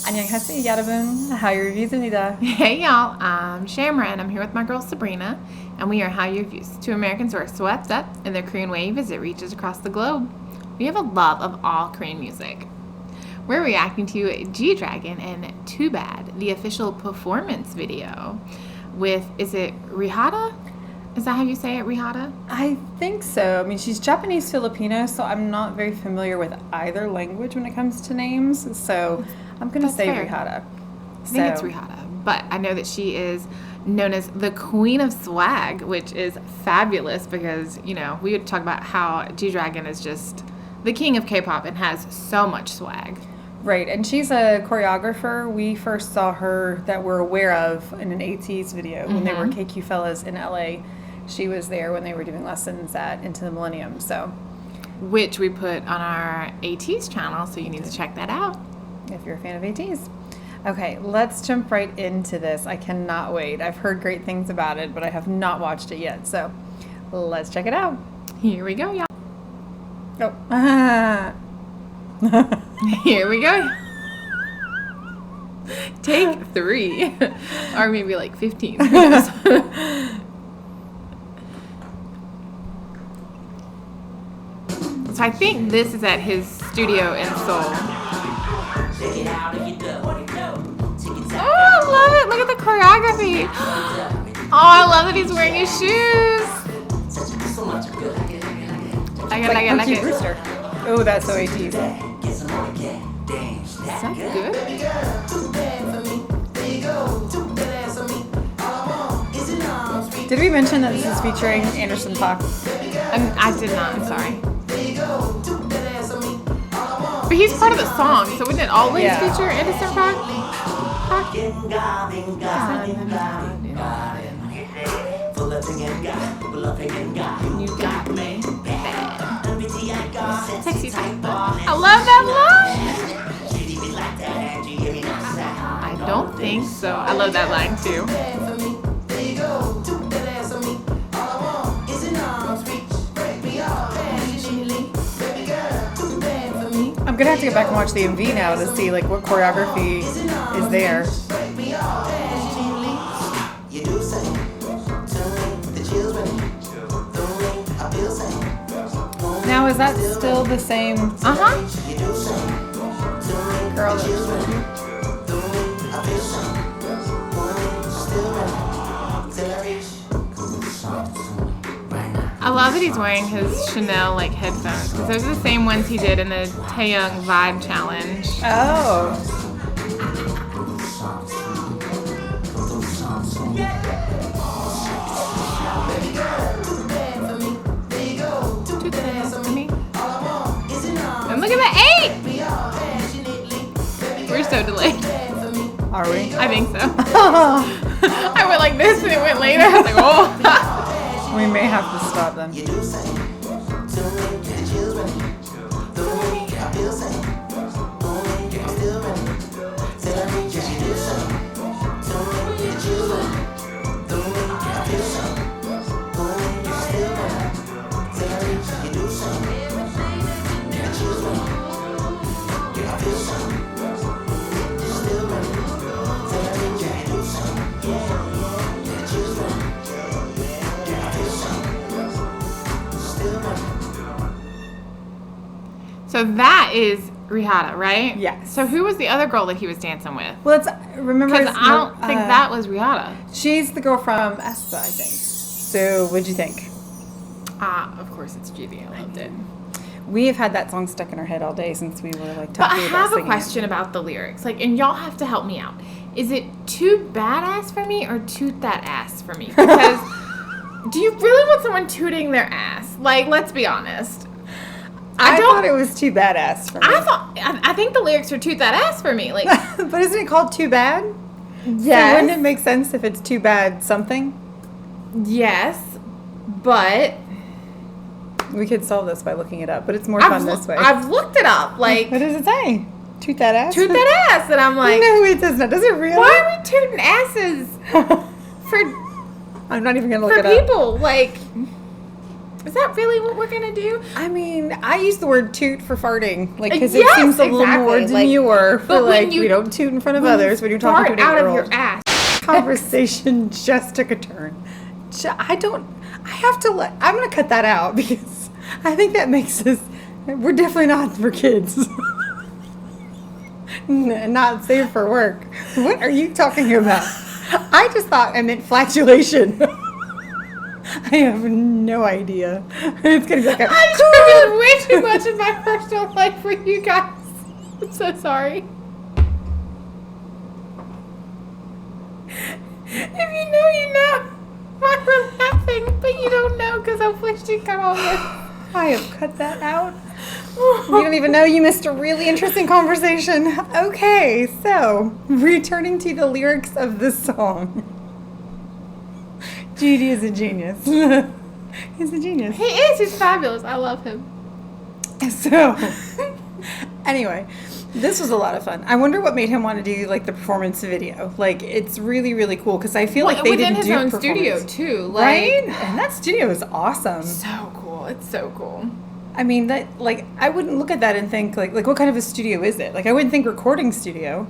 안녕하세요, 여러분. Hallyu Reviews입니다. Hey y'all, I'm Shamra and I'm here with my girl Sabrina, and we are Hallyu Reviews, two Americans who are swept up in the Korean wave as it reaches across the globe. We have a love of all Korean music. We're reacting to G-Dragon and Too Bad, the official performance video with, is it Riehata? Is that how you say it, Riehata? I think so. I mean, she's Japanese Filipino, so I'm not very familiar with either language when it comes to names. So I'm going to say fair. Riehata. I think it's Riehata, but I know that she is known as the Queen of Swag, which is fabulous because, you know, we would talk about how G-Dragon is just the king of K-pop and has so much swag. Right, and she's a choreographer. We first saw her that we're aware of in an ATEEZ video when they were KQ Fellas in LA. She was there when they were doing lessons at Into the Millennium, so. Which we put on our ATEEZ channel, so you need to check that out. If you're a fan of ATEEZ. Okay, let's jump right into this. I cannot wait. I've heard great things about it, but I have not watched it yet, so let's check it out. Here we go, y'all. Oh. Here we go. Take 3. Or maybe like 15. Who knows? So I think this is at his studio in Seoul. Oh, I love it. Look at the choreography. Oh, I love that he's wearing his shoes. I like it. Rooster. Oh, that's so ATEEZ. Sounds good. Did we mention that this is featuring Anderson.Paak? I did not. I'm sorry. But he's part of the song, so wouldn't it always feature Anderson.Paak? You got me bad. Sexy type. I love that line. I don't think so. I love that line too. I'm gonna have to go back and watch the MV now to see like what choreography is there. Now is that still the same girl that was with you? I love that he's wearing his Chanel like headphones because those are the same ones he did in the Taeyong Vibe Challenge. Oh. And look at the 8! We're so delayed. Are we? I think so. I went like this and it went later. I was like, oh. We may have to stop them. So that is Riehata, right? Yes. So who was the other girl that he was dancing with? Well, remember. Because I don't think that was Riehata. She's the girl from aespa, I think. So, what'd you think? Of course it's Judy. I loved it. We have had that song stuck in our head all day since we were like talking about But I have a singing question about the lyrics. Like, and y'all have to help me out. Is it too badass for me or toot that ass for me? Because do you really want someone tooting their ass? Like, let's be honest. I thought it was too badass for me. I think the lyrics are toot that ass for me. Like, but isn't it called Too Bad? yes. So wouldn't it make sense if it's too bad something? Yes, but we could solve this by looking it up, but it's more fun this way. I've looked it up. Like, what does it say? Toot that ass? Toot that ass. And I'm like, no, it does not. Does it really? Why are we tooting asses for I'm not even going to look it for up. people? Like, Is that really what we're gonna do? I mean, I use the word toot for farting, like, because Yes, it seems a little more exactly. demure. But when Like, you- we don't toot in front of others when you're talking to Fart an out of 8-year-old. your ass. Conversation just took a turn. I have to I'm going to cut that out because I think that makes us, we're definitely not for kids. Not safe for work. What are you talking about? I just thought I meant flatulation. I have no idea. It's going to be like I revealed way too much of my personal life for you guys. I'm so sorry. If you know, you know. Why we're laughing, but you don't know because hopefully she cut all this. I have cut that out. You don't even know you missed a really interesting conversation. Okay, so returning to the lyrics of this song. GD is a genius. He's a genius. He is. He's fabulous. I love him. So, anyway, this was a lot of fun. I wonder what made him want to do like the performance video. Like, it's really, really cool because I feel like they within didn't his do own performance. studio too, like, Right? And that studio is awesome. So cool. It's so cool. I mean, that, like, I wouldn't look at that and think, like what kind of a studio is it? Like, I wouldn't think recording studio.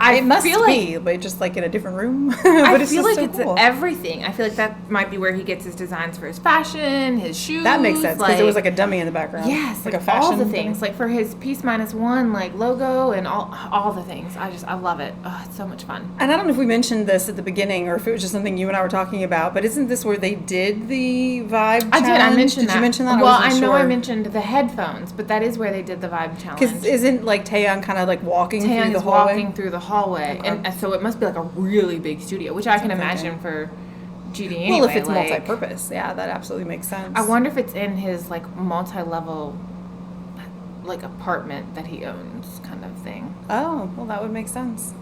It must feel be, but just, like, in a different room. But I it's feel just like so it's cool. everything. I feel like that might be where he gets his designs for his fashion, his shoes. That makes sense, because there was, like, a dummy in the background. yes, Like a fashion all the thing. things, like for his Peace -1 like logo and all the things. I love it. Oh, it's so much fun. And I don't know if we mentioned this at the beginning or if it was just something you and I were talking about, but isn't this where they did the vibe challenge? I did. I mentioned that. Did you mention that? Well, I I know I sure. mentioned the headphones, but that is where they did the vibe challenge. Because isn't, like, Taeyang kind of, like, walking through Taeyang the is hallway? walking through the hallway, Okay. and so it must be like a really big studio, which I can That's imagine okay. for GD anyway. Well, if it's like, multi-purpose, yeah, that absolutely makes sense. I wonder if it's in his like multi-level, like apartment that he owns, kind of thing. Oh, well, that would make sense.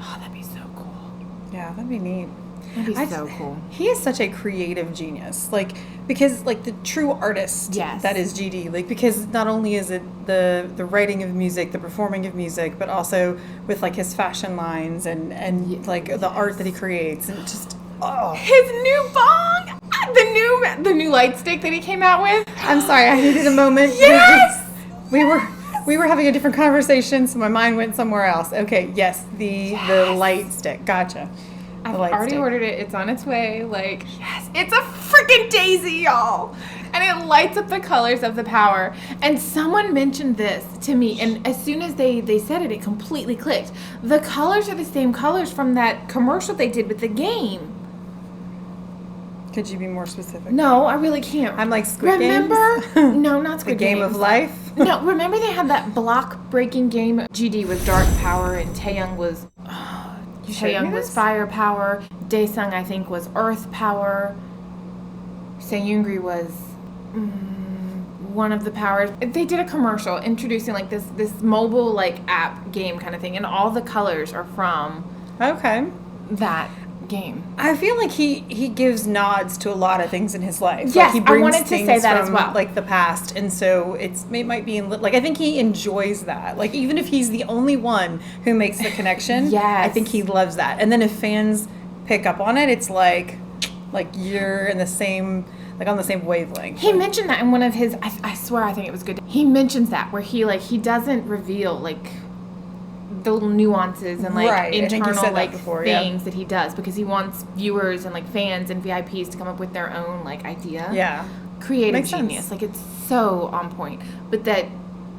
Oh, that'd be so cool. Yeah, that'd be neat. That'd be so cool. He is such a creative genius, like, because, like, the true artist Yes. that is GD, like, because not only is it the writing of music, the performing of music, but also with, like, his fashion lines and like the art that he creates, and just His new bong, the new light stick that he came out with. I'm sorry, I needed a moment. Yes! we were having a different conversation, so my mind went somewhere else. Okay, yes, the light stick, gotcha. I've already ordered it. It's on its way. Like, yes, it's a freaking daisy, y'all. And it lights up the colors of the power. And someone mentioned this to me, and as soon as they said it, it completely clicked. The colors are the same colors from that commercial they did with the game. Could you be more specific? No, I really can't. I'm like Squid Remember? Games? No, not The Squid Game Games. of Life? No, remember they had that block-breaking game? GD was dark power, and Taeyang was... Taeyang was fire power. Daesung, I think, was earth power. Seungri was one of the powers. They did a commercial introducing like this mobile like app game kind of thing, and all the colors are from Okay. that game. I feel like he gives nods to a lot of things in his life. Yes, like he I brings wanted to things say that as from, well. like the past, and so it might be like I think he enjoys that. Like even if he's the only one who makes the connection, Yes. I think he loves that. And then if fans pick up on it, it's like you're in the same on the same wavelength. He mentioned that in one of his. I swear, I think it was good. He mentions that where he doesn't reveal like the little nuances and like Right. I think you internal said that like before, yeah. things that he does because he wants viewers and like fans and VIPs to come up with their own like idea. Yeah. Creative Makes genius. sense. Like it's so on point. But that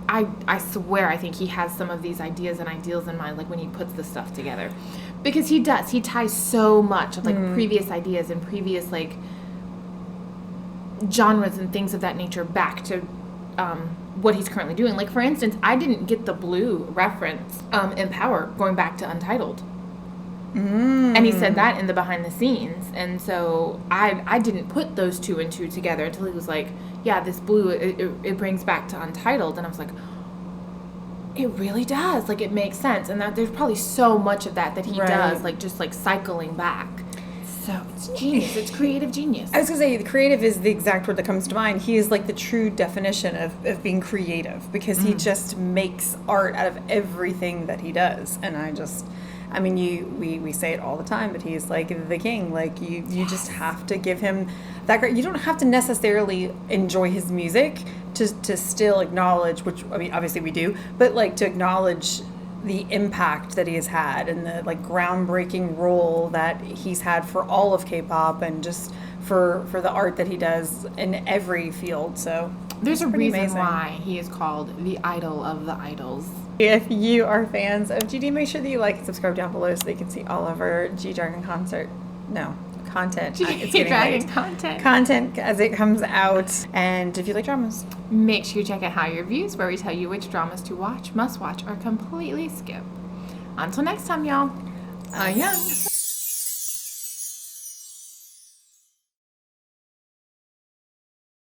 I swear I think he has some of these ideas and ideals in mind like when he puts the stuff together. Because he does. He ties so much of like previous ideas and previous like genres and things of that nature back to what he's currently doing. Like for instance, I didn't get the blue reference in Power going back to Untitled. And he said that in the behind the scenes, and so I didn't put those two and two together until he was like, yeah, this blue it brings back to Untitled, and I was like, it really does, like it makes sense. And that there's probably so much of that he Right. does, like just like cycling back. So it's genius. It's creative genius. I was gonna say, creative is the exact word that comes to mind. He is like the true definition of being creative because he just makes art out of everything that he does. And I mean, we say it all the time, but he's like the king. Like you just have to give him that. You don't have to necessarily enjoy his music to still acknowledge, which I mean, obviously we do, but like to acknowledge the impact that he has had and the like groundbreaking role that he's had for all of K-pop and just for the art that he does in every field. So there's a reason amazing. why he is called the idol of the idols. If you are fans of GD, make sure that you like and subscribe down below so that you can see all of our G-Dragon content. It's getting late. Content as it comes out. And if you like dramas, make sure you check out Hallyu Reviews, where we tell you which dramas to watch, must watch, or completely skip. Until next time, y'all. Young.